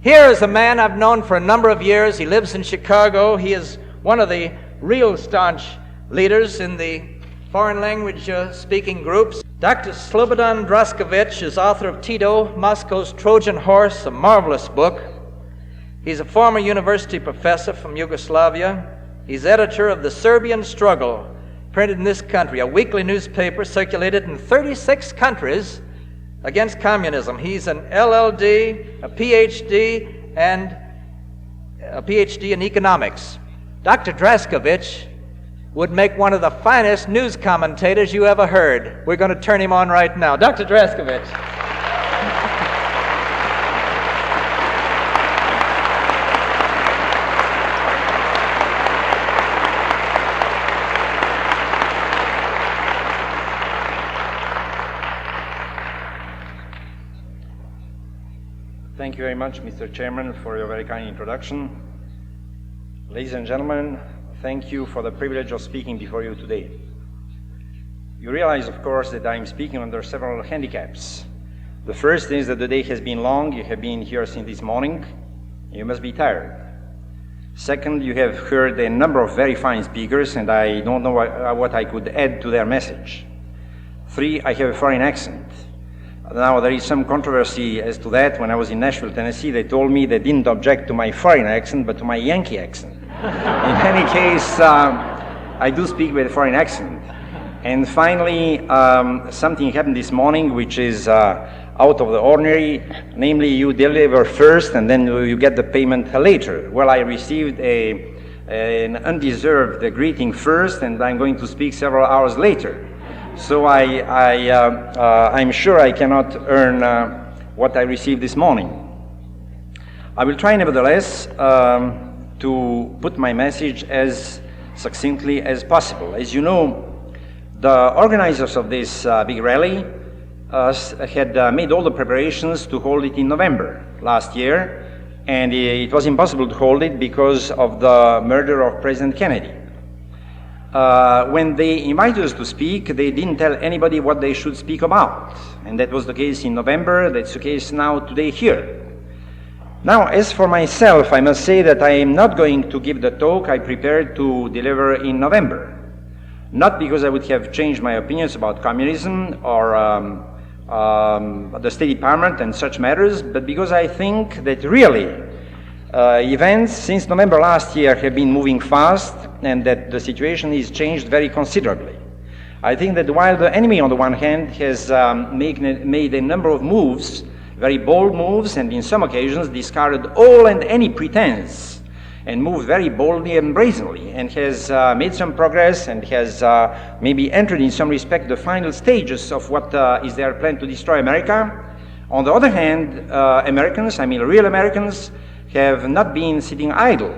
Here is a man I've known for a number of years. He lives in Chicago. He is one of the real staunch leaders in the foreign language speaking groups. Dr. Slobodan Draskovich is author of Tito, Moscow's Trojan Horse, a marvelous book. He's a former university professor from Yugoslavia. He's editor of The Serbian Struggle, printed in this country, a weekly newspaper circulated in 36 countries against communism. He's an LLD, a PhD, and a PhD in economics. Dr. Draskovich would make one of the finest news commentators you ever heard. We're going to turn him on right now. Dr. Draskovich. Thank you very much, Mr. Chairman, for your very kind introduction. Ladies and gentlemen, thank you for the privilege of speaking before you today. You realize, of course, that I'm speaking under several handicaps. The first is that the day has been long. You have been here since this morning. You must be tired. Second, you have heard a number of very fine speakers, and I don't know what I could add to their message. Three, I have a foreign accent. Now, there is some controversy as to that. When I was in Nashville, Tennessee, they told me they didn't object to my foreign accent, but to my Yankee accent. In any case, I do speak with a foreign accent. And finally, something happened this morning which is out of the ordinary. Namely, you deliver first and then you get the payment later. Well, I received an undeserved greeting first, and I'm going to speak several hours later. So I'm sure I cannot earn what I received this morning. I will try, nevertheless, to put my message as succinctly as possible. As you know, the organizers of this big rally had made all the preparations to hold it in November last year, and it was impossible to hold it because of the murder of President Kennedy. When they invited us to speak, they didn't tell anybody what they should speak about. And that was the case in November. That's the case now, today, here. Now, as for myself, I must say that I am not going to give the talk I prepared to deliver in November. Not because I would have changed my opinions about communism or the State Department and such matters, but because I think that really events since November last year have been moving fast, and that the situation is changed very considerably. I think that while the enemy on the one hand has made a number of moves, very bold moves, and in some occasions discarded all and any pretense, and moved very boldly and brazenly, and has made some progress, and has maybe entered in some respect the final stages of what is their plan to destroy America. On the other hand, Americans, I mean real Americans, have not been sitting idle.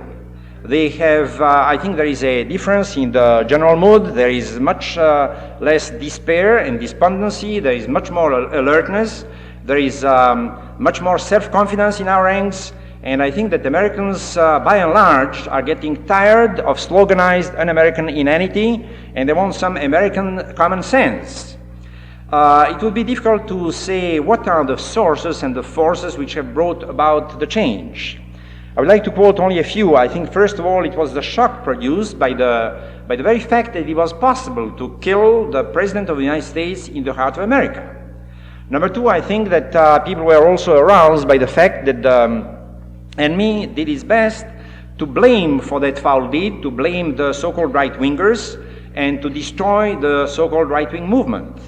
They have, I think there is a difference in the general mood. There is much less despair and despondency. There is much more alertness. There is much more self-confidence in our ranks. And I think that Americans, by and large, are getting tired of sloganized un-American inanity, and they want some American common sense. It would be difficult to say what are the sources and the forces which have brought about the change. I would like to quote only a few. I think, first of all, it was the shock produced by the very fact that it was possible to kill the President of the United States in the heart of America. Number two, I think that people were also aroused by the fact that the enemy did his best to blame for that foul deed, to blame the so-called right-wingers, and to destroy the so-called right-wing movement.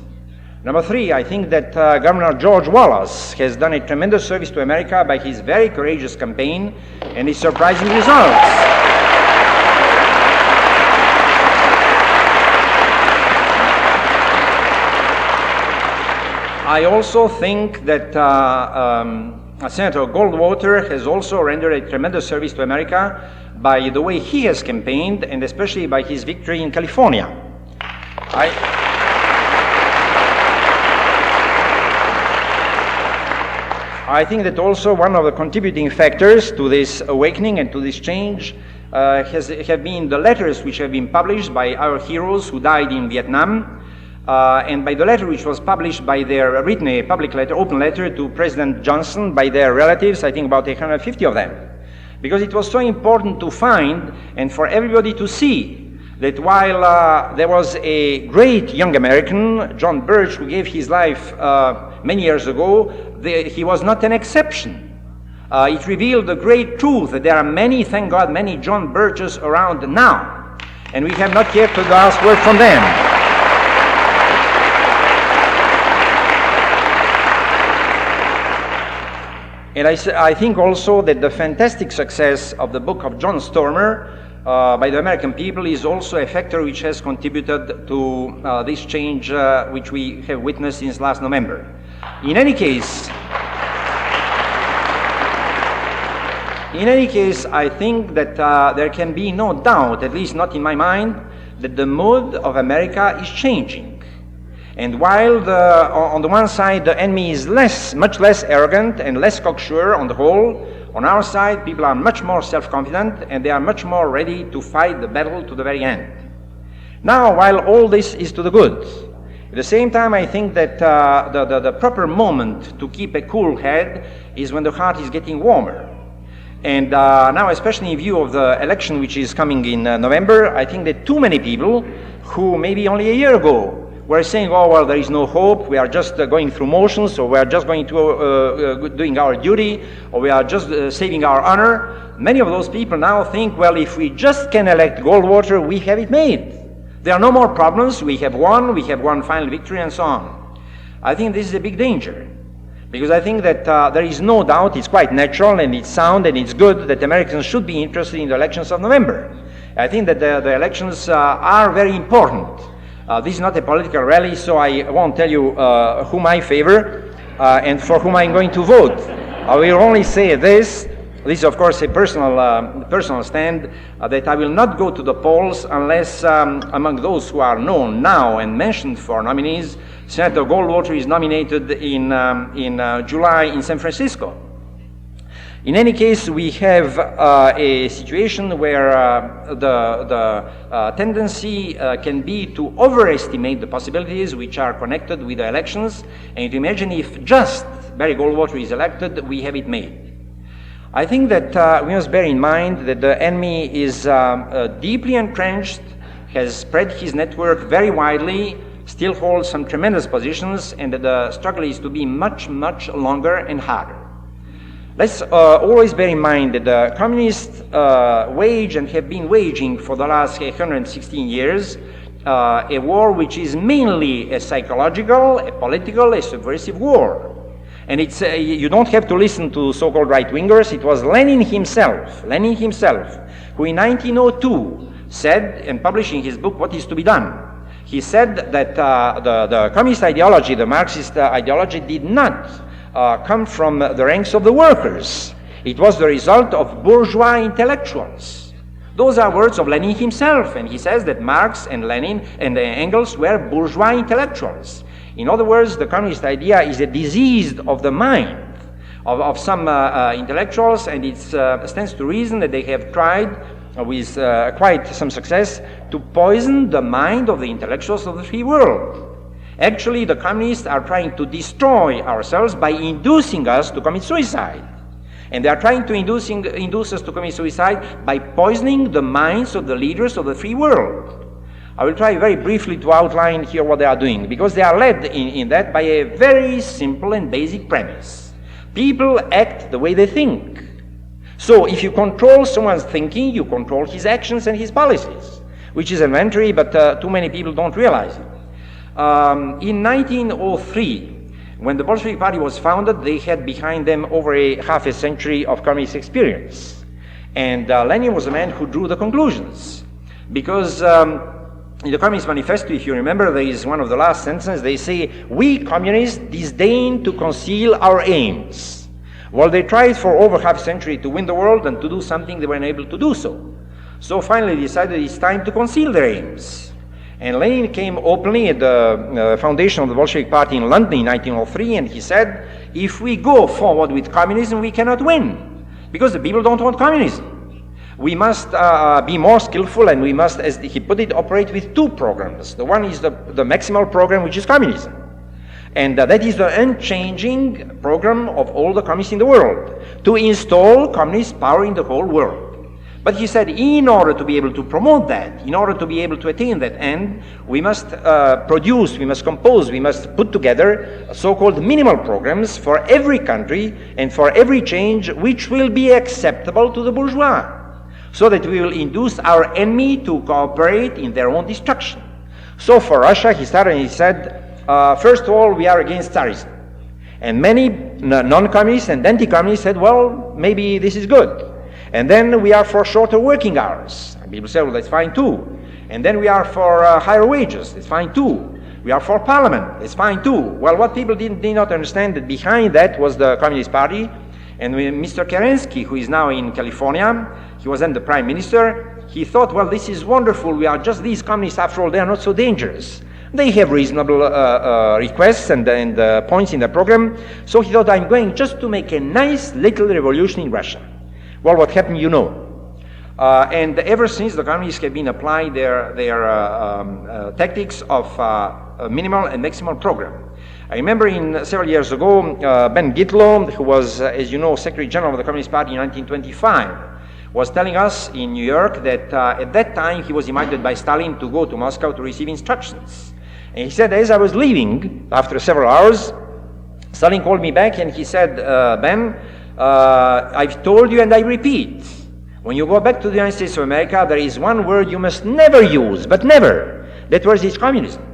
Number three, I think that Governor George Wallace has done a tremendous service to America by his very courageous campaign and his surprising results. I also think that Senator Goldwater has also rendered a tremendous service to America by the way he has campaigned, and especially by his victory in California. I think that also one of the contributing factors to this awakening and to this change have been the letters which have been published by our heroes who died in Vietnam, and by the letter which was published by their, written a public letter, open letter to President Johnson by their relatives, I think about 150 of them. Because it was so important to find and for everybody to see that while there was a great young American, John Birch, who gave his life many years ago, he was not an exception. It revealed the great truth that there are many, thank God, many John Birches around now. And we have not yet the last word from them. And I think also that the fantastic success of the book of John Stormer by the American people is also a factor which has contributed to this change which we have witnessed since last November. In any case, I think that there can be no doubt, at least not in my mind, that the mood of America is changing. And while on the one side the enemy is much less arrogant and less cocksure on the whole, on our side people are much more self-confident and they are much more ready to fight the battle to the very end. Now, while all this is to the good, at the same time I think that the proper moment to keep a cool head is when the heart is getting warmer. And now, especially in view of the election which is coming in November, I think that too many people who maybe only a year ago were saying, oh, well, there is no hope, we are just going through motions, or we are just going to doing our duty, or we are just saving our honor. Many of those people now think, well, if we just can elect Goldwater, we have it made. There are no more problems, we have won final victory, and so on. I think this is a big danger, because I think that there is no doubt, it's quite natural, and it's sound, and it's good that Americans should be interested in the elections of November. I think that the elections are very important. This is not a political rally, so I won't tell you whom I favor and for whom I'm going to vote. I will only say this is of course a personal stand, that I will not go to the polls unless among those who are known now and mentioned for nominees, Senator Goldwater is nominated in July in San Francisco. In any case, we have a situation where the tendency can be to overestimate the possibilities which are connected with the elections, and to imagine if just Barry Goldwater is elected, we have it made. I think that we must bear in mind that the enemy is deeply entrenched, has spread his network very widely, still holds some tremendous positions, and that the struggle is to be much, much longer and harder. Let's always bear in mind that the communists wage and have been waging for the last 116 years a war which is mainly a psychological, a political, a subversive war. And it's you don't have to listen to so-called right-wingers. It was Lenin himself, who in 1902 said, and published in his book What is to be Done, he said that the communist ideology, the Marxist ideology, did not come from the ranks of the workers. It was the result of bourgeois intellectuals. Those are words of Lenin himself, and he says that Marx and Lenin and Engels were bourgeois intellectuals. In other words, the communist idea is a disease of the mind of some intellectuals, and it stands to reason that they have tried with quite some success to poison the mind of the intellectuals of the free world. Actually, the communists are trying to destroy ourselves by inducing us to commit suicide. And they are trying to induce us to commit suicide by poisoning the minds of the leaders of the free world. I will try very briefly to outline here what they are doing, because they are led in that by a very simple and basic premise. People act the way they think. So if you control someone's thinking, you control his actions and his policies, which is elementary, but too many people don't realize it. In 1903, when the Bolshevik Party was founded, they had behind them over half a century of communist experience. And Lenin was the man who drew the conclusions. Because in the Communist Manifesto, if you remember, there is one of the last sentences, they say, we communists disdain to conceal our aims. Well, they tried for over half a century to win the world and to do something they were unable to do so. So finally they decided it's time to conceal their aims. And Lenin came openly at the foundation of the Bolshevik Party in London in 1903, and he said, if we go forward with communism, we cannot win, because the people don't want communism. We must be more skillful, and we must, as he put it, operate with two programs. The one is the maximal program, which is communism. And that is the unchanging program of all the communists in the world, to install communist power in the whole world. But he said, in order to be able to promote that, in order to be able to attain that end, we must produce, we must compose, we must put together so-called minimal programs for every country and for every change which will be acceptable to the bourgeois, so that we will induce our enemy to cooperate in their own destruction. So for Russia, he started and he said, first of all, we are against Tsarism. And many non-communists and anti-communists said, well, maybe this is good. And then we are for shorter working hours. And people say, well, that's fine too. And then we are for higher wages. That's fine too. We are for parliament. That's fine too. Well, what people did not understand that behind that was the Communist Party. And Mr. Kerensky, who is now in California, he was then the prime minister. He thought, well, this is wonderful. We are just these communists. After all, they are not so dangerous. They have reasonable requests and points in the program. So he thought, I'm going just to make a nice little revolution in Russia. Well, what happened, you know. And ever since, the communists have been applying their tactics of minimal and maximal program. I remember several years ago, Ben Gitlow, who was, as you know, Secretary General of the Communist Party in 1925, was telling us in New York that at that time he was invited by Stalin to go to Moscow to receive instructions. And he said, as I was leaving, after several hours, Stalin called me back and he said, Ben, I've told you and I repeat, when you go back to the United States of America, there is one word you must never use, but never. That word is communism.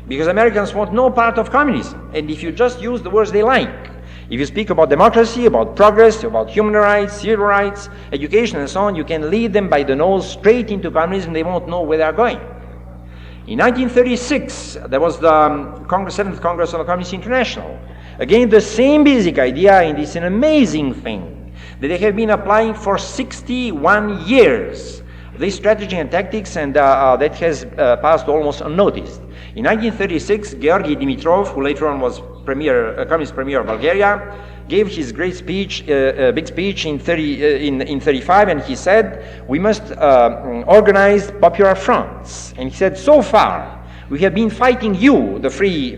Because Americans want no part of communism. And if you just use the words they like, if you speak about democracy, about progress, about human rights, civil rights, education and so on, you can lead them by the nose straight into communism. They won't know where they are going. In 1936, there was the 7th Congress of the Communist International. Again, the same basic idea, and it's an amazing thing that they have been applying for 61 years. This strategy and tactics, and that has passed almost unnoticed. In 1936, Georgy Dimitrov, who later on was communist premier of Bulgaria, gave his great speech, big speech in 35, and he said, we must organize popular fronts. And he said, so far, we have been fighting you, the free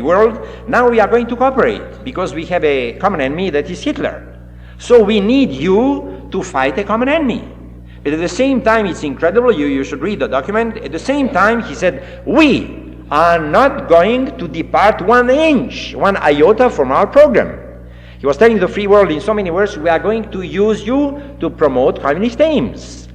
world. Now we are going to cooperate because we have a common enemy that is Hitler. So we need you to fight a common enemy. But at the same time, it's incredible. You should read the document. At the same time, he said, we are not going to depart 1 inch, 1 iota from our program. He was telling the free world in so many words, we are going to use you to promote communist aims.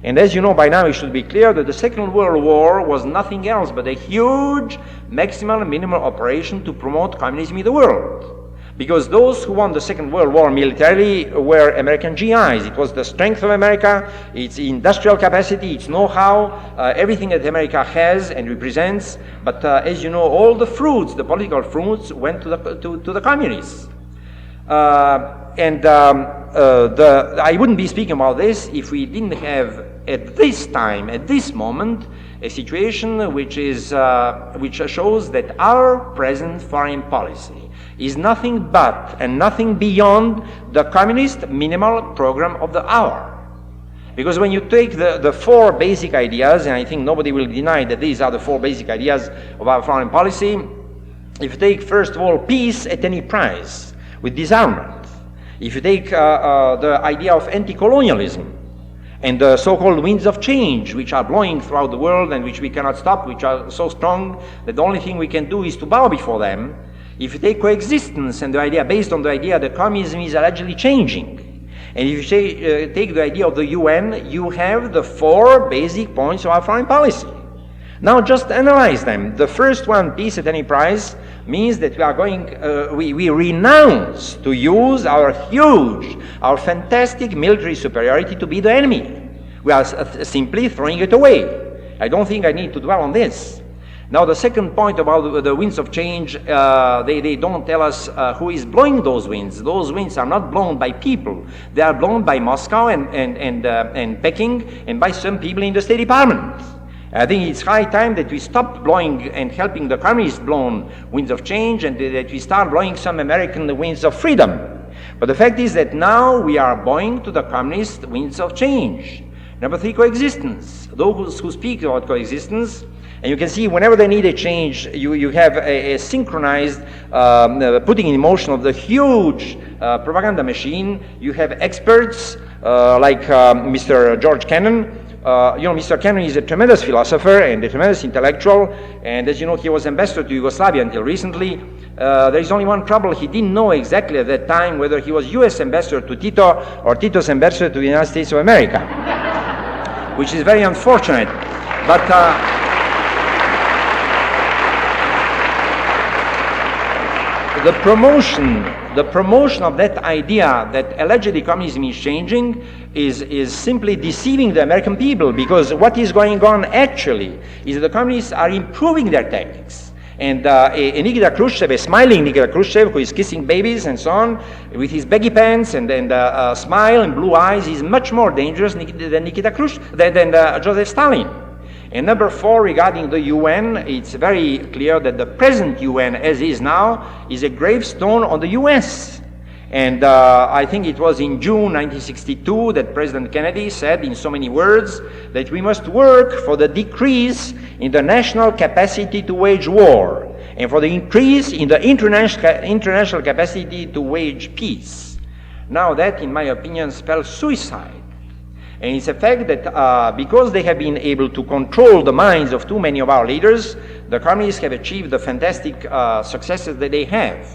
And as you know by now, it should be clear that the Second World War was nothing else but a huge maximal and minimal operation to promote communism in the world. Because those who won the Second World War militarily were American GIs. It was the strength of America, its industrial capacity, its know-how, everything that America has and represents. But as you know, all the fruits, the political fruits, went to the communists. I wouldn't be speaking about this if we didn't have at this time, at this moment, a situation which shows that our present foreign policy is nothing but and nothing beyond the communist minimal program of the hour. Because when you take the 4 basic ideas, and I think nobody will deny that these are the 4 basic ideas of our foreign policy, if you take first of all peace at any price, with disarmament, if you take the idea of anti-colonialism, and the so-called winds of change which are blowing throughout the world and which we cannot stop, which are so strong that the only thing we can do is to bow before them. If you take coexistence and the idea based on the idea that communism is allegedly changing, and if you take the idea of the UN, you have the 4 basic points of our foreign policy. Now just analyze them. The first one, peace at any price, means that we are we renounce to use our fantastic military superiority to be the enemy. We are simply throwing it away. I don't think I need to dwell on this. Now the second point about the winds of change, they don't tell us who is blowing those winds. Those winds are not blown by people. They are blown by Moscow and Peking and by some people in the State Department. I think it's high time that we stop blowing and helping the communist blown winds of change and that we start blowing some American winds of freedom. But the fact is that now we are bowing to the communist winds of change. Number 3, coexistence. Those who speak about coexistence, and you can see whenever they need a change, you have a synchronized putting in motion of the huge propaganda machine. You have experts like Mr. George Kennan. Mr. Kennan is a tremendous philosopher and a tremendous intellectual, and as you know, he was ambassador to Yugoslavia until recently. There is only one trouble: he didn't know exactly at that time whether he was U.S. ambassador to Tito or Tito's ambassador to the United States of America, which is very unfortunate. But the promotion of that idea that allegedly communism is changing is simply deceiving the American people, because what is going on actually is that the communists are improving their tactics. And a Nikita Khrushchev, a smiling Nikita Khrushchev who is kissing babies and so on, with his baggy pants and a smile and blue eyes, is much more dangerous than Nikita Khrushchev, than Joseph Stalin. And number 4, regarding the UN, it's very clear that the present UN, as is now, is a gravestone on the US. And I think it was in June 1962 that President Kennedy said in so many words that we must work for the decrease in the national capacity to wage war and for the increase in the international capacity to wage peace. Now that, in my opinion, spells suicide. And it's a fact that because they have been able to control the minds of too many of our leaders, the communists have achieved the fantastic successes that they have.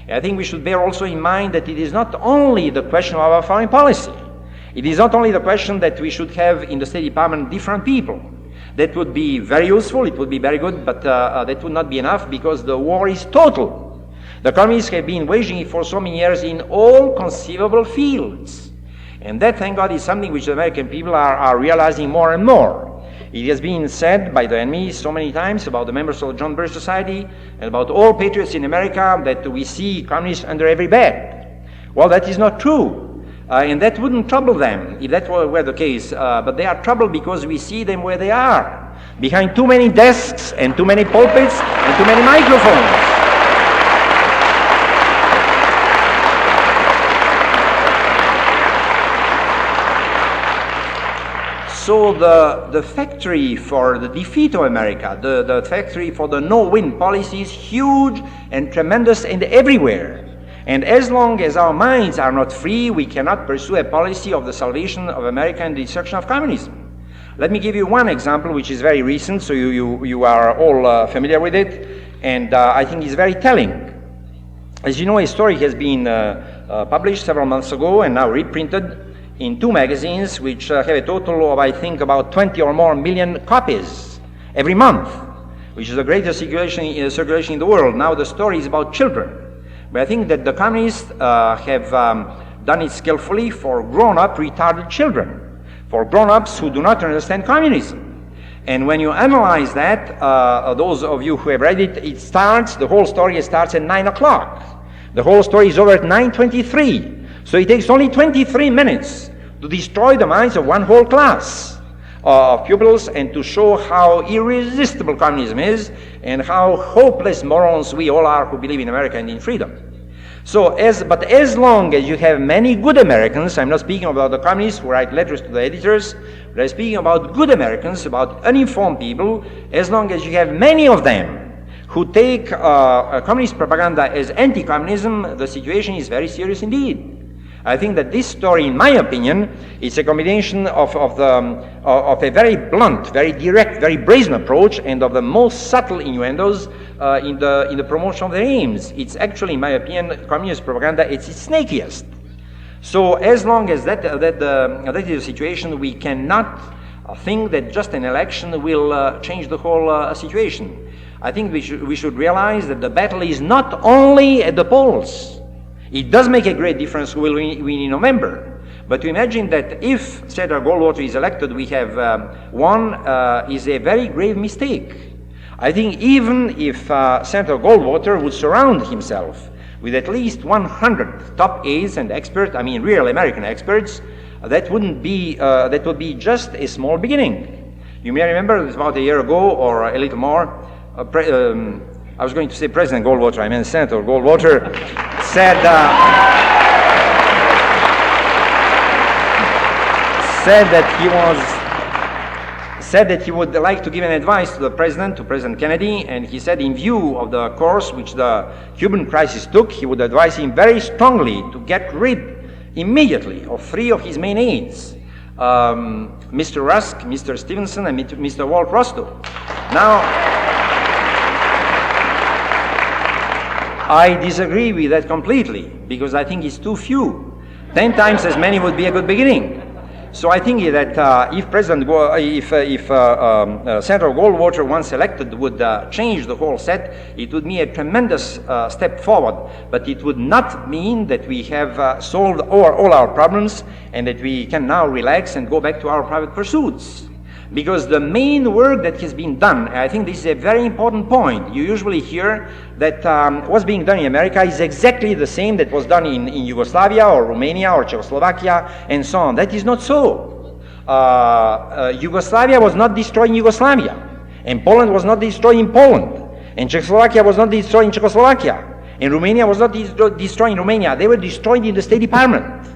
And I think we should bear also in mind that it is not only the question of our foreign policy. It is not only the question that we should have in the State Department different people. That would be very useful, it would be very good, but that would not be enough, because the war is total. The communists have been waging it for so many years in all conceivable fields. And that, thank God, is something which the American people are realizing more and more. It has been said by the enemy so many times about the members of the John Birch Society and about all patriots in America that we see communists under every bed. Well, that is not true. And that wouldn't trouble them if that were the case. But they are troubled because we see them where they are, behind too many desks and too many pulpits and too many microphones. So the factory for the defeat of America, the factory for the no-win policy is huge and tremendous and everywhere. And as long as our minds are not free, we cannot pursue a policy of the salvation of America and the destruction of communism. Let me give you one example which is very recent, so you are all familiar with it, and I think it's very telling. As you know, a story has been published several months ago and now reprinted in 2 magazines which have a total of, I think, about 20 or more million copies every month, which is the greatest circulation in the world. Now the story is about children. But I think that the communists have done it skillfully for grown-up retarded children, for grown-ups who do not understand communism. And when you analyze that, those of you who have read it, the whole story starts at 9 o'clock. The whole story is over at 9:23. So it takes only 23 minutes to destroy the minds of one whole class of pupils and to show how irresistible communism is and how hopeless morons we all are who believe in America and in freedom. But as long as you have many good Americans, I'm not speaking about the communists who write letters to the editors, but I'm speaking about good Americans, about uninformed people, as long as you have many of them who take communist propaganda as anti-communism, the situation is very serious indeed. I think that this story, in my opinion, is a combination of a very blunt, very direct, very brazen approach and of the most subtle innuendos in the promotion of their aims. It's actually, in my opinion, communist propaganda, it's its snakiest. So as long as that is the situation, we cannot think that just an election will change the whole situation. I think we should realize that the battle is not only at the polls. It does make a great difference who will win in November. But to imagine that if Senator Goldwater is elected, we have won, is a very grave mistake. I think even if Senator Goldwater would surround himself with at least 100 top aides and experts, I mean real American experts, that would be just a small beginning. You may remember it was about a year ago or a little more, I was going to say President Goldwater, I meant Senator Goldwater, said said that he would like to give an advice to President Kennedy, and he said in view of the course which the Cuban crisis took, he would advise him very strongly to get rid immediately of 3 of his main aides, Mr. Rusk, Mr. Stevenson, and Mr. Walt Rostow. Now, I disagree with that completely, because I think it's too few. 10 times as many would be a good beginning. So I think that if Senator Goldwater, once elected, would change the whole set, it would be a tremendous step forward. But it would not mean that we have solved all our problems and that we can now relax and go back to our private pursuits. Because the main work that has been done, I think this is a very important point. You usually hear that what's being done in America is exactly the same that was done in Yugoslavia or Romania or Czechoslovakia and so on. That is not so. Yugoslavia was not destroying Yugoslavia, and Poland was not destroying Poland, and Czechoslovakia was not destroying Czechoslovakia, and Romania was not destroying Romania. They were destroyed in the State Department.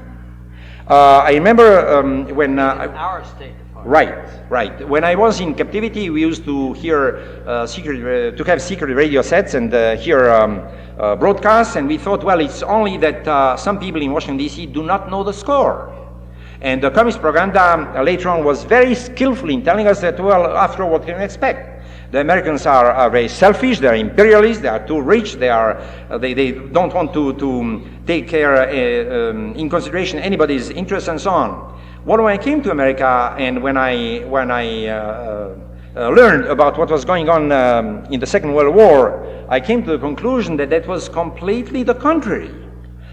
I remember when... our State Department. Right. When I was in captivity, we used to hear to have secret radio sets and hear broadcasts, and we thought, well, it's only that some people in Washington, D.C. do not know the score. And the communist propaganda later on was very skillful in telling us that, well, after all, what can we expect? The Americans are very selfish, they're imperialists, they are too rich, they don't want to take care in consideration anybody's interests and so on. Well, when I came to America and when I learned about what was going on in the Second World War, I came to the conclusion that that was completely the contrary.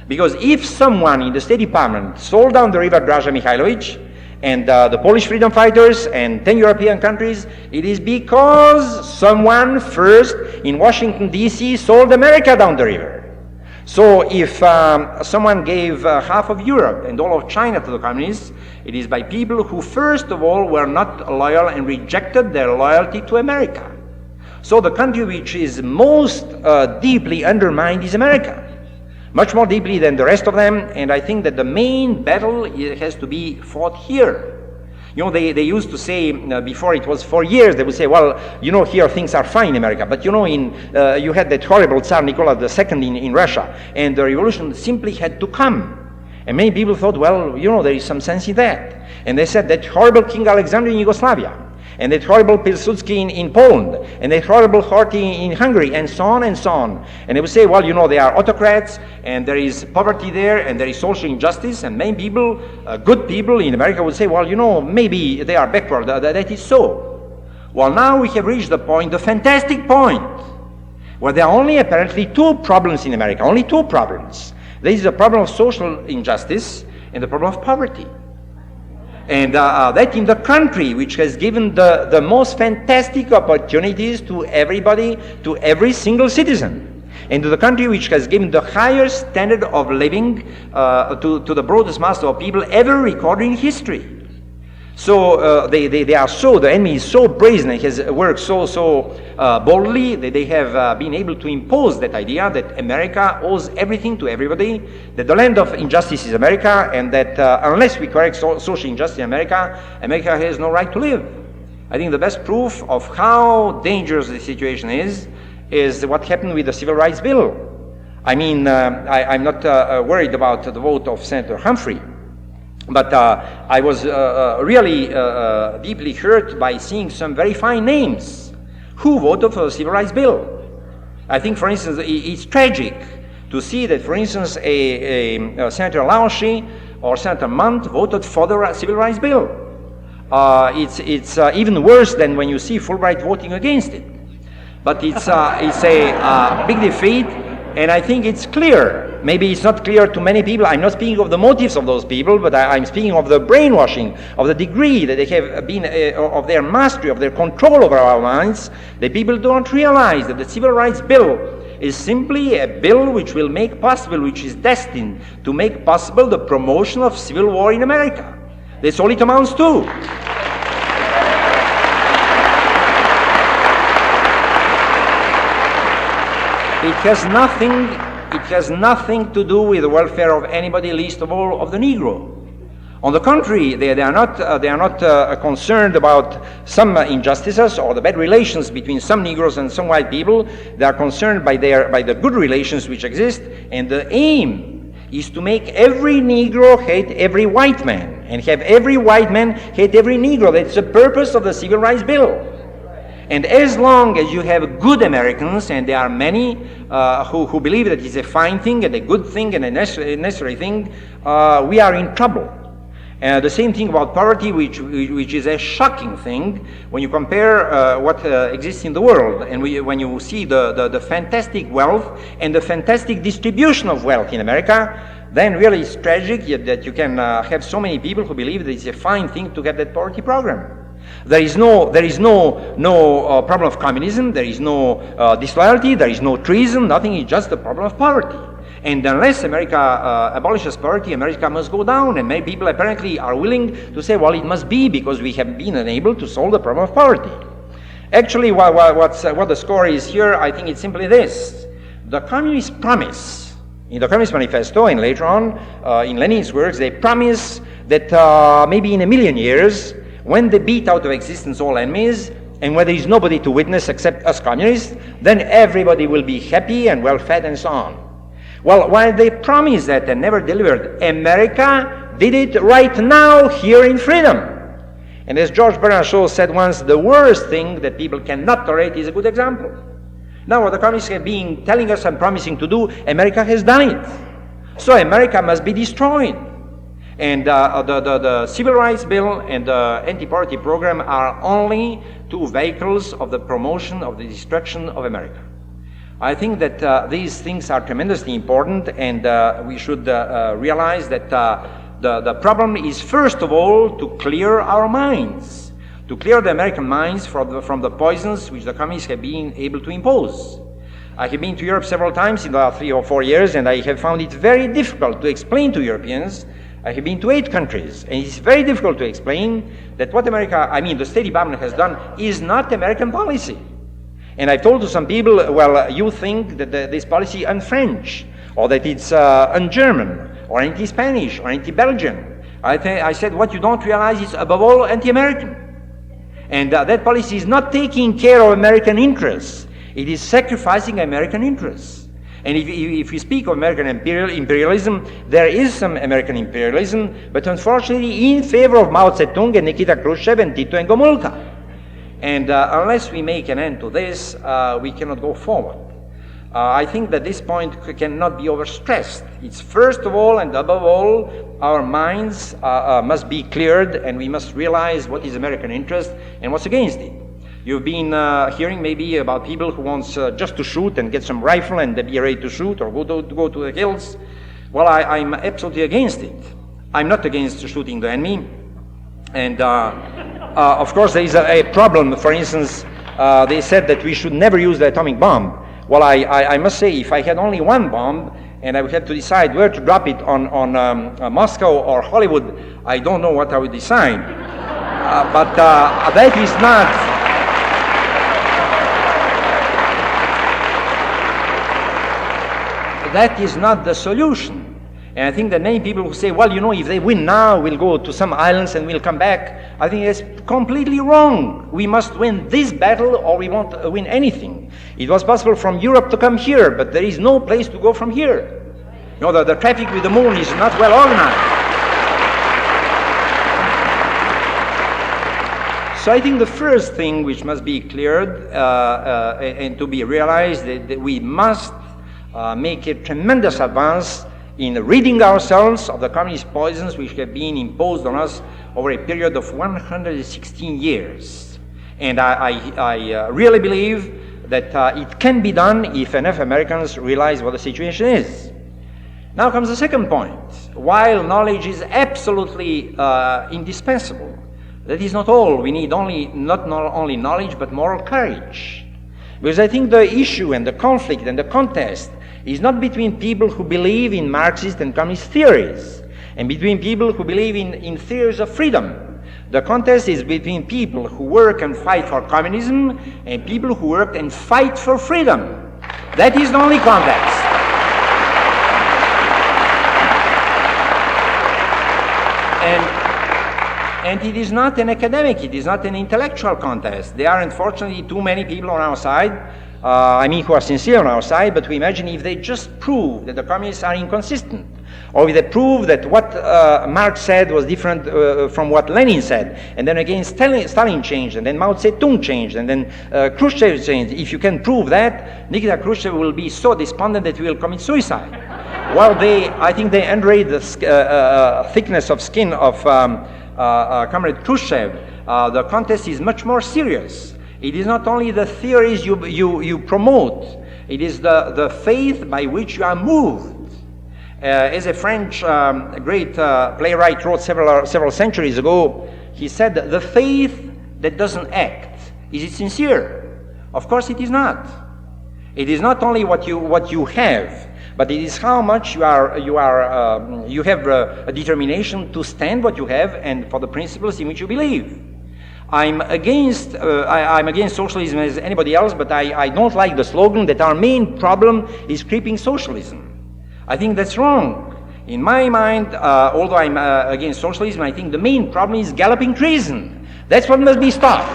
Because if someone in the State Department sold down the river Draža Mihailović and the Polish freedom fighters and 10 European countries, it is because someone first in Washington, D.C. sold America down the river. So if someone gave half of Europe and all of China to the communists, it is by people who first of all were not loyal and rejected their loyalty to America. So the country which is most deeply undermined is America, much more deeply than the rest of them, and I think that the main battle has to be fought here. You know, they used to say, before it was 4 years, they would say, well, you know, here things are fine in America, but you know, you had that horrible Tsar Nicholas II in Russia, and the revolution simply had to come. And many people thought, well, you know, there is some sense in that. And they said that horrible King Alexander in Yugoslavia, and that horrible Pilsudski in Poland, and that horrible Horthy in Hungary, and so on and so on. And they would say, well, you know, they are autocrats, and there is poverty there, and there is social injustice, and many people, good people in America would say, well, you know, maybe they are backward, that is so. Well, now we have reached the point, the fantastic point, where there are only apparently 2 problems in America, only 2 problems. There is the problem of social injustice and the problem of poverty. And that in the country which has given the most fantastic opportunities to everybody, to every single citizen, and to the country which has given the highest standard of living to the broadest mass of people ever recorded in history. So they are so, the enemy is so brazen and has worked so boldly that they have been able to impose that idea that America owes everything to everybody, that the land of injustice is America, and that unless we correct social injustice in America, America has no right to live. I think the best proof of how dangerous the situation is what happened with the Civil Rights Bill. I mean, I'm not worried about the vote of Senator Humphrey, but I was really deeply hurt by seeing some very fine names who voted for the Civil Rights Bill. I think, for instance, it's tragic to see that, for instance, a Senator Laushi or Senator Munt voted for the Civil Rights Bill. It's even worse than when you see Fulbright voting against it. But it's a big defeat, and I think it's clear. Maybe it's not clear to many people. I'm not speaking of the motives of those people, but I'm speaking of the brainwashing, of the degree that they have been, of their mastery, of their control over our minds. The people don't realize that the Civil Rights Bill is simply a bill which will make possible, which is destined to make possible the promotion of civil war in America. That's all it amounts to. It has nothing to do with the welfare of anybody, least of all of the Negro. On the contrary, they are not concerned about some injustices or the bad relations between some Negroes and some white people. They are concerned by the good relations which exist, and the aim is to make every Negro hate every white man, and have every white man hate every Negro. That's the purpose of the Civil Rights Bill. And as long as you have good Americans, and there are many who believe that it's a fine thing and a good thing and a necessary thing, we are in trouble. The same thing about poverty, which is a shocking thing when you compare what exists in the world, and when you see the fantastic wealth and the fantastic distribution of wealth in America, then really it's tragic that you can have so many people who believe that it's a fine thing to have that poverty program. There is no problem of communism, there is no disloyalty, there is no treason, nothing, it's just the problem of poverty. And unless America abolishes poverty, America must go down, and many people apparently are willing to say, well, it must be because we have been unable to solve the problem of poverty. Actually, what the score is here, I think it's simply this. The communists promise, in the Communist Manifesto and later on in Lenin's works, they promise that maybe in 1,000,000 years, when they beat out of existence all enemies, and when there is nobody to witness except us communists, then everybody will be happy and well-fed and so on. Well, while they promised that and never delivered, America did it right now here in freedom. And as George Bernard Shaw said once, the worst thing that people cannot tolerate is a good example. Now what the communists have been telling us and promising to do, America has done it. So America must be destroyed. And the Civil Rights Bill and the Anti-Poverty Program are only two vehicles of the promotion of the destruction of America. I think that these things are tremendously important, and we should realize that the problem is, first of all, to clear our minds, to clear the American minds from the poisons which the communists have been able to impose. I have been to Europe several times in the last 3 or 4 years, and I have found it very difficult to explain to Europeans. I have been to 8 countries, and it's very difficult to explain that what the State Department has done is not American policy. And I've told to some people, well, you think that this policy is un-French, or that it's un-German, or anti-Spanish, or anti-Belgian. I said, what you don't realize is, above all, anti-American. And that policy is not taking care of American interests. It is sacrificing American interests. And if we speak of American imperialism, there is some American imperialism, but unfortunately in favor of Mao Zedong and Nikita Khrushchev and Tito and Gomulka. And unless we make an end to this, we cannot go forward. I think that this point cannot be overstressed. It's first of all and above all, our minds must be cleared, and we must realize what is American interest and what's against it. You've been hearing maybe about people who want just to shoot and get some rifle and be ready to shoot or go to the hills. Well, I'm absolutely against it. I'm not against shooting the enemy. And of course, there is a problem. For instance, they said that we should never use the atomic bomb. Well, I must say, if I had only one bomb and I would have to decide where to drop it on Moscow or Hollywood, I don't know what I would decide. But that is not... That is not the solution. And I think that many people who say, well, you know, if they win now, we'll go to some islands and we'll come back. I think that's completely wrong. We must win this battle or we won't win anything. It was possible from Europe to come here, but there is no place to go from here. You know, the traffic with the moon is not well organized. So I think the first thing which must be cleared and to be realized that we must make a tremendous advance in ridding ourselves of the communist poisons which have been imposed on us over a period of 116 years. And I really believe that it can be done if enough Americans realize what the situation is. Now comes the second point. While knowledge is absolutely indispensable, that is not all. We need not only knowledge, but moral courage. Because I think the issue and the conflict and the contest is not between people who believe in Marxist and communist theories, and between people who believe in theories of freedom. The contest is between people who work and fight for communism and people who work and fight for freedom. That is the only contest. And it is not an academic, it is not an intellectual contest. There are unfortunately too many people on our side, who are sincere on our side, but we imagine if they just prove that the communists are inconsistent, or if they prove that what Marx said was different from what Lenin said, and then again Stalin changed, and then Mao Zedong changed, and then Khrushchev changed. If you can prove that, Nikita Khrushchev will be so despondent that he will commit suicide. Well, I think they underrate the thickness of skin of Comrade Khrushchev. The contest is much more serious. It is not only the theories you promote, it is the faith by which you are moved. As a French great playwright wrote several centuries ago, he said, "The faith that doesn't act, is it sincere?" Of course it is not. It is not only what you have, but it is how much you have a determination to stand what you have and for the principles in which you believe. I'm against socialism as anybody else, but I don't like the slogan that our main problem is creeping socialism. I think that's wrong. In my mind, although I'm against socialism, I think the main problem is galloping treason. That's what must be stopped.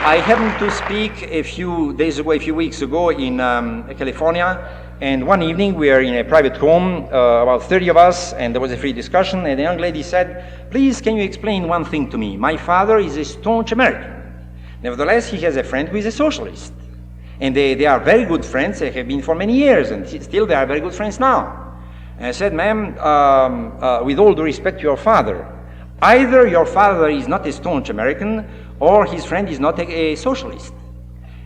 I happened to speak a few weeks ago in California, and one evening we were in a private home, about 30 of us, and there was a free discussion, and a young lady said, "Please, can you explain one thing to me? My father is a staunch American. Nevertheless, he has a friend who is a socialist. And they are very good friends, they have been for many years, and still they are very good friends now." And I said, "Ma'am, with all due respect to your father, either your father is not a staunch American, or his friend is not a socialist."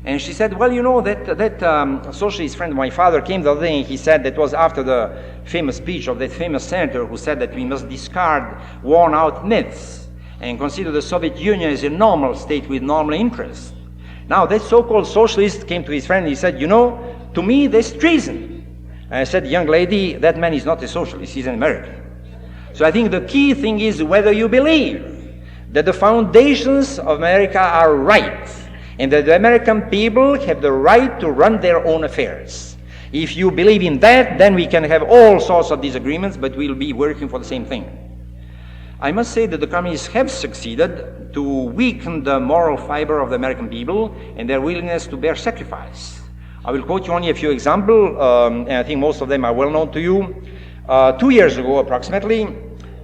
And she said, "Well, you know, that socialist friend of my father came the other day, and he said that was after the famous speech of that famous senator who said that we must discard worn-out myths and consider the Soviet Union as a normal state with normal interests. Now, that so-called socialist came to his friend and he said, 'You know, to me, that's treason.' And I said, 'Young lady, that man is not a socialist, he's an American.' So I think the key thing is whether you believe that the foundations of America are right, and that the American people have the right to run their own affairs. If you believe in that, then we can have all sorts of disagreements, but we'll be working for the same thing." I must say that the communists have succeeded to weaken the moral fiber of the American people and their willingness to bear sacrifice. I will quote you only a few examples, and I think most of them are well known to you. 2 years ago, approximately,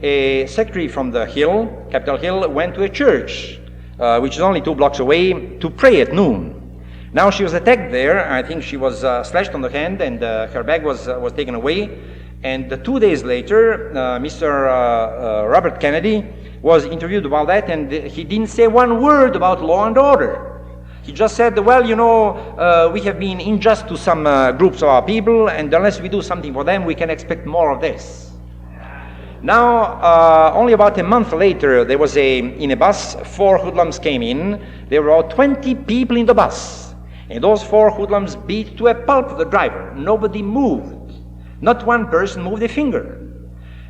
a secretary from the Hill, Capitol Hill, went to a church, which is only 2 blocks away, to pray at noon. Now she was attacked there. I think she was slashed on the hand, and her bag was taken away. And 2 days later, Mr. Robert Kennedy was interviewed about that, and he didn't say one word about law and order. He just said, "Well, you know, we have been unjust to some groups of our people, and unless we do something for them, we can expect more of this." Now, only about a month later, there was in a bus, 4 hoodlums came in. There were about 20 people in the bus. And those 4 hoodlums beat to a pulp the driver. Nobody moved. Not one person moved a finger.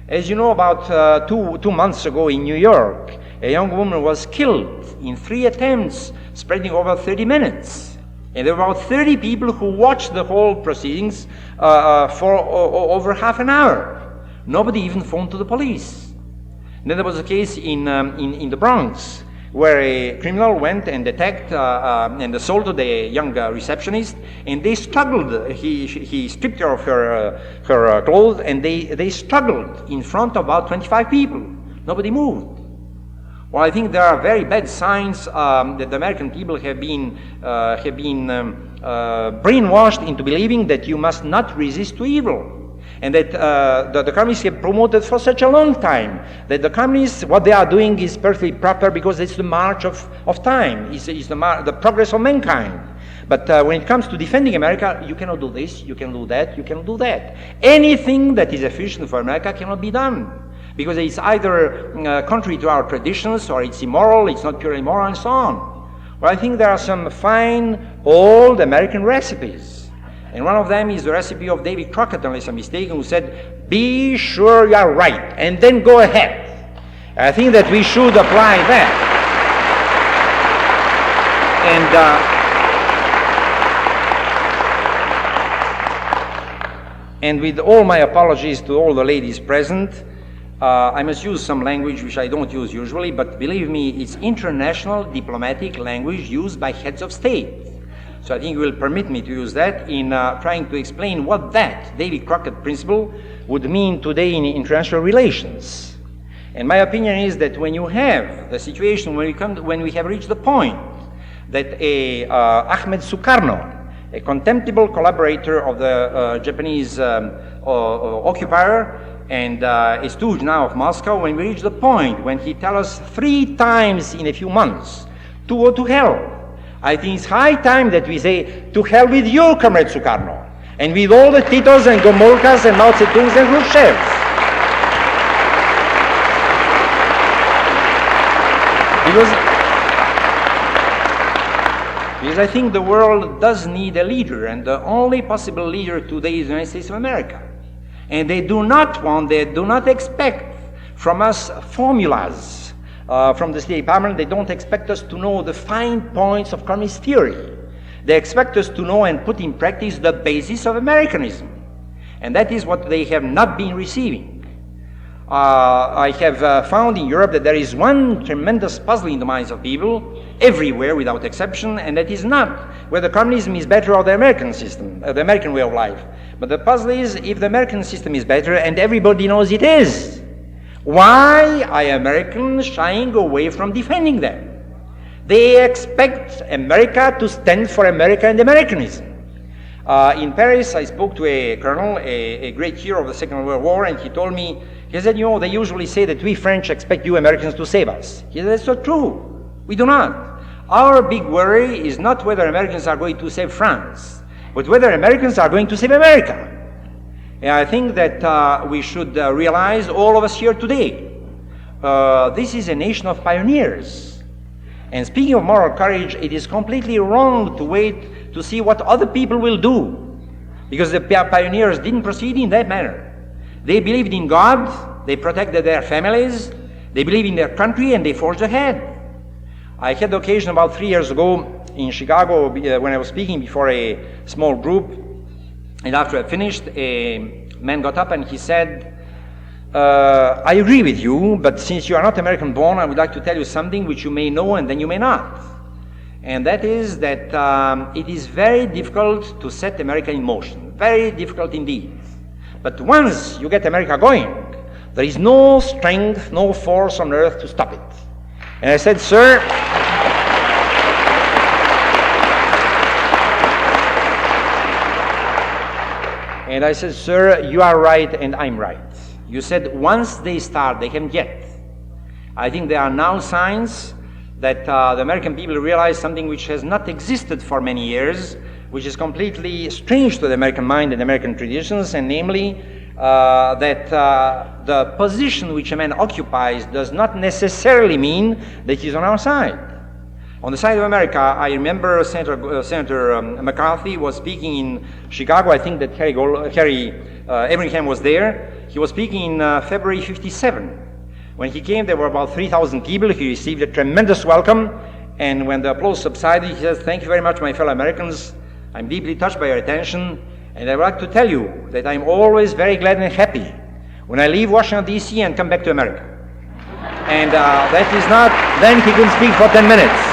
As you know, about two months ago in New York, a young woman was killed in 3 attempts, spreading over 30 minutes. And there were about 30 people who watched the whole proceedings for over half an hour. Nobody even phoned to the police. And then there was a case in the Bronx where a criminal went and attacked and assaulted a young receptionist, and they struggled. He stripped her of her clothes, and they struggled in front of about 25 people. Nobody moved. Well, I think there are very bad signs that the American people have been brainwashed into believing that you must not resist to evil. And that the communists have promoted for such a long time, that the communists, what they are doing is perfectly proper because it's the march of time, it's the progress of mankind. But when it comes to defending America, you cannot do this, you can do that, you cannot do that. Anything that is efficient for America cannot be done, because it's either contrary to our traditions, or it's immoral, it's not purely moral, and so on. Well, I think there are some fine old American recipes. And one of them is the recipe of David Crockett, unless I'm mistaken, who said, "Be sure you are right, and then go ahead." I think that we should apply that. And with all my apologies to all the ladies present, I must use some language which I don't use usually, but believe me, it's international diplomatic language used by heads of state. So I think you will permit me to use that in trying to explain what that Davy Crockett principle would mean today in international relations. And my opinion is that when you have the situation when we have reached the point that Ahmed Sukarno, a contemptible collaborator of the Japanese occupier and a stooge now of Moscow, when we reach the point when he tells us 3 times in a few months to go to hell, I think it's high time that we say, to hell with you, Comrade Sukarno, and with all the Titos and Gomulkas and Mao Zedongs and Khrushchevs. Because I think the world does need a leader, and the only possible leader today is the United States of America. And they do not expect from us formulas. From the State Department, they don't expect us to know the fine points of communist theory. They expect us to know and put in practice the basis of Americanism. And that is what they have not been receiving. I have found in Europe that there is one tremendous puzzle in the minds of people, everywhere without exception, and that is not whether communism is better or the American system, the American way of life. But the puzzle is if the American system is better, and everybody knows it is. Why are Americans shying away from defending them? They expect America to stand for America and Americanism. In Paris, I spoke to a colonel, a great hero of the Second World War, and he told me, he said, you know, they usually say that we French expect you Americans to save us. He said, that's not true. We do not. Our big worry is not whether Americans are going to save France, but whether Americans are going to save America. And I think that we should realize, all of us here today, this is a nation of pioneers. And speaking of moral courage, it is completely wrong to wait to see what other people will do, because the pioneers didn't proceed in that manner. They believed in God, they protected their families, they believed in their country, and they forged ahead. I had the occasion about 3 years ago in Chicago when I was speaking before a small group, and after I finished, a man got up and he said, I agree with you, but since you are not American born, I would like to tell you something which you may know and then you may not. And that is that it is very difficult to set America in motion, very difficult indeed. But once you get America going, there is no strength, no force on earth to stop it. And I said, sir, you are right and I'm right. You said once they start, they haven't yet. I think there are now signs that the American people realize something which has not existed for many years, which is completely strange to the American mind and American traditions, and namely that the position which a man occupies does not necessarily mean that he's on our side. On the side of America, I remember Senator McCarthy was speaking in Chicago. I think that Harry Everingham was there. He was speaking in February '57. When he came, there were about 3,000 people. He received a tremendous welcome. And when the applause subsided, he says, thank you very much, my fellow Americans. I'm deeply touched by your attention. And I would like to tell you that I'm always very glad and happy when I leave Washington, D.C. and come back to America. And that is not, then he couldn't speak for 10 minutes.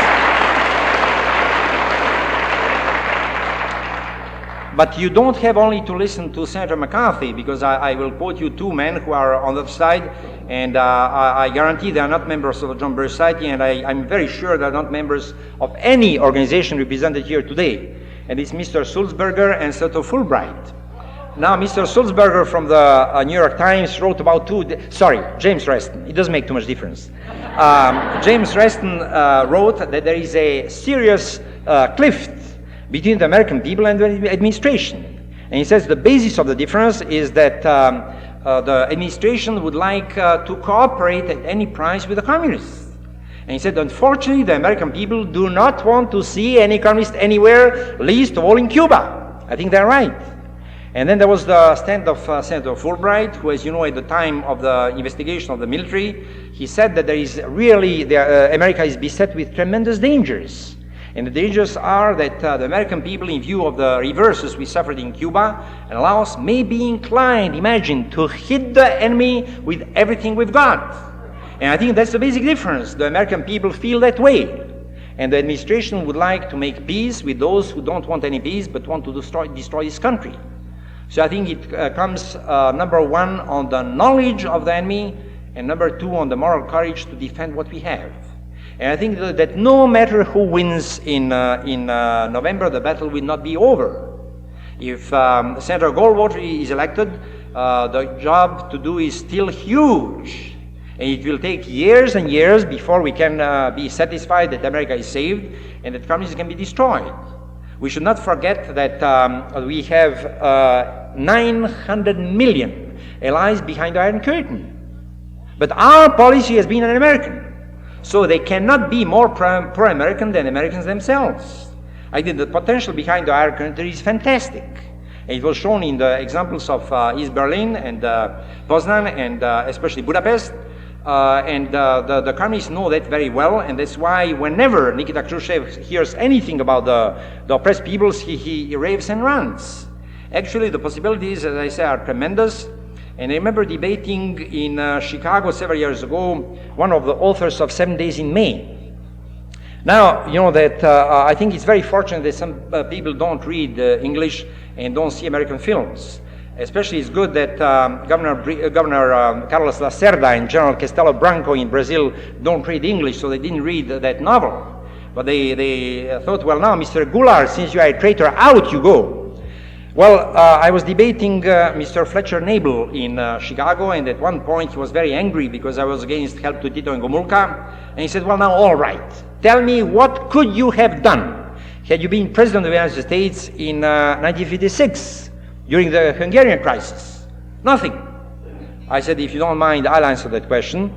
But you don't have only to listen to Senator McCarthy, because I will quote you 2 men who are on the side, and I guarantee they are not members of the John Birch Society, and I'm very sure they are not members of any organization represented here today. And it's Mr. Sulzberger and Senator Fulbright. Now, Mr. Sulzberger from the New York Times wrote about James Reston. It doesn't make too much difference. James Reston wrote that there is a serious cliff between the American people and the administration. And he says the basis of the difference is that the administration would like to cooperate at any price with the communists. And he said, unfortunately, the American people do not want to see any communist anywhere, least of all in Cuba. I think they're right. And then there was the stand of Senator Fulbright, who, as you know, at the time of the investigation of the military, he said that there is really, America is beset with tremendous dangers. And the dangers are that the American people, in view of the reverses we suffered in Cuba and Laos, may be inclined, imagine, to hit the enemy with everything we've got. And I think that's the basic difference. The American people feel that way. And the administration would like to make peace with those who don't want any peace but want to destroy this country. So I think it comes, number one, on the knowledge of the enemy, and number two, on the moral courage to defend what we have. And I think that no matter who wins in November, the battle will not be over. If Senator Goldwater is elected, the job to do is still huge. And it will take years and years before we can be satisfied that America is saved and that communism can be destroyed. We should not forget that we have 900 million allies behind the Iron Curtain. But our policy has been un-American. So they cannot be more pro-American than Americans themselves. I think the potential behind the Iron Curtain is fantastic. It was shown in the examples of East Berlin and Poznan and especially Budapest. The communists know that very well, and that's why whenever Nikita Khrushchev hears anything about the oppressed peoples, he raves and runs. Actually, the possibilities, as I say, are tremendous. And I remember debating in Chicago several years ago, one of the authors of 7 Days in May. Now, you know that I think it's very fortunate that some people don't read English and don't see American films. Especially it's good that Governor Carlos Lacerda and General Castelo Branco in Brazil don't read English, so they didn't read that novel. But they thought, well, now, Mr. Goulart, since you are a traitor, out you go. Well, I was debating Mr. Fletcher Nabel in Chicago, and at one point he was very angry because I was against help to Tito and Gomulka, and he said, well, now, all right, tell me, what could you have done had you been President of the United States in 1956? During the Hungarian crisis? Nothing. I said, if you don't mind, I'll answer that question.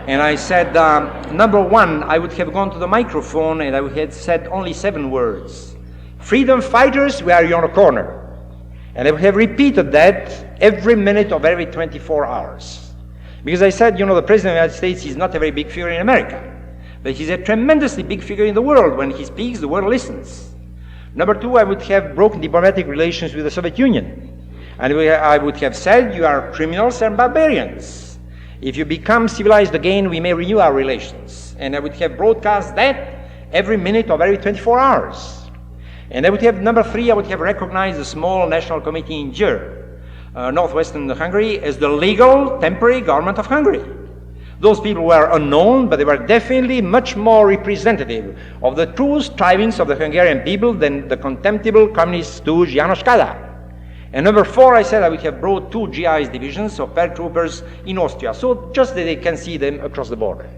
And I said, number one, I would have gone to the microphone and I would have said only 7 words. Freedom fighters, we are in your corner. And I would have repeated that every minute of every 24 hours. Because I said, you know, the President of the United States is not a very big figure in America, but he's a tremendously big figure in the world. When he speaks, the world listens. Number two, I would have broken diplomatic relations with the Soviet Union. And I would have said, you are criminals and barbarians. If you become civilized again, we may renew our relations. And I would have broadcast that every minute of every 24 hours. And I would have, number three, I would have recognized the small national committee in Győr, northwestern Hungary, as the legal temporary government of Hungary. Those people were unknown, but they were definitely much more representative of the true strivings of the Hungarian people than the contemptible communist stooge János Kádár. And number four, I said I would have brought 2 GI's divisions of paratroopers in Austria, so just that they can see them across the border.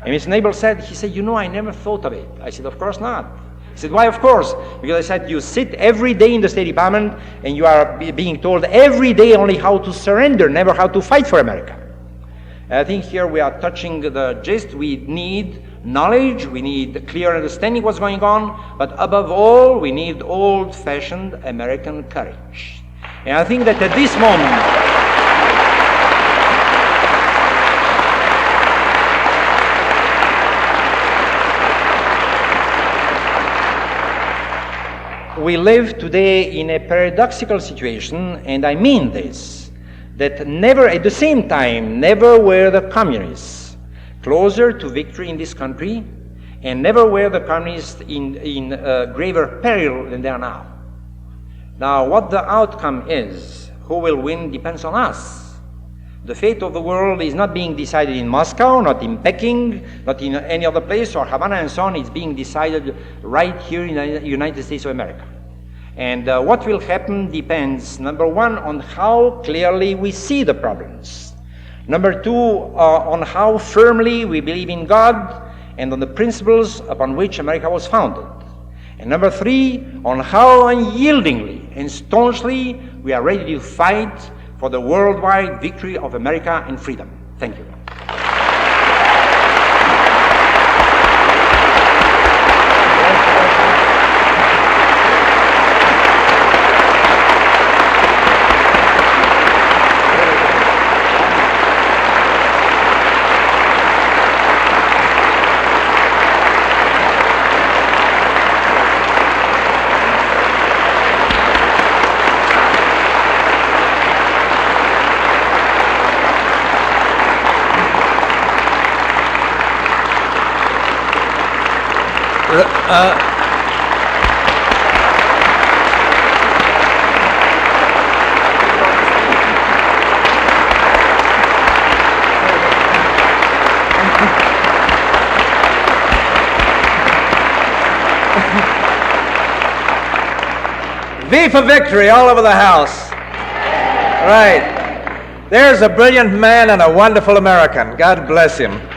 And Mr. Nabel said, you know, I never thought of it. I said, of course not. He said, why of course? Because I said, you sit every day in the State Department and you are being told every day only how to surrender, never how to fight for America. I think here we are touching the gist. We need knowledge, we need clear understanding what's going on, but above all, we need old-fashioned American courage. And I think that at this moment, we live today in a paradoxical situation, and I mean this. That never, at the same time, never were the communists closer to victory in this country, and never were the communists in graver peril than they are now. Now, what the outcome is, who will win, depends on us. The fate of the world is not being decided in Moscow, not in Peking, not in any other place, or Havana and so on. It's being decided right here in the United States of America. And what will happen depends, number one, on how clearly we see the problems. Number two, on how firmly we believe in God and on the principles upon which America was founded. And number three, on how unyieldingly and staunchly we are ready to fight for the worldwide victory of America and freedom. Thank you. V for victory all over the house. Right. There's a brilliant man and a wonderful American. God bless him.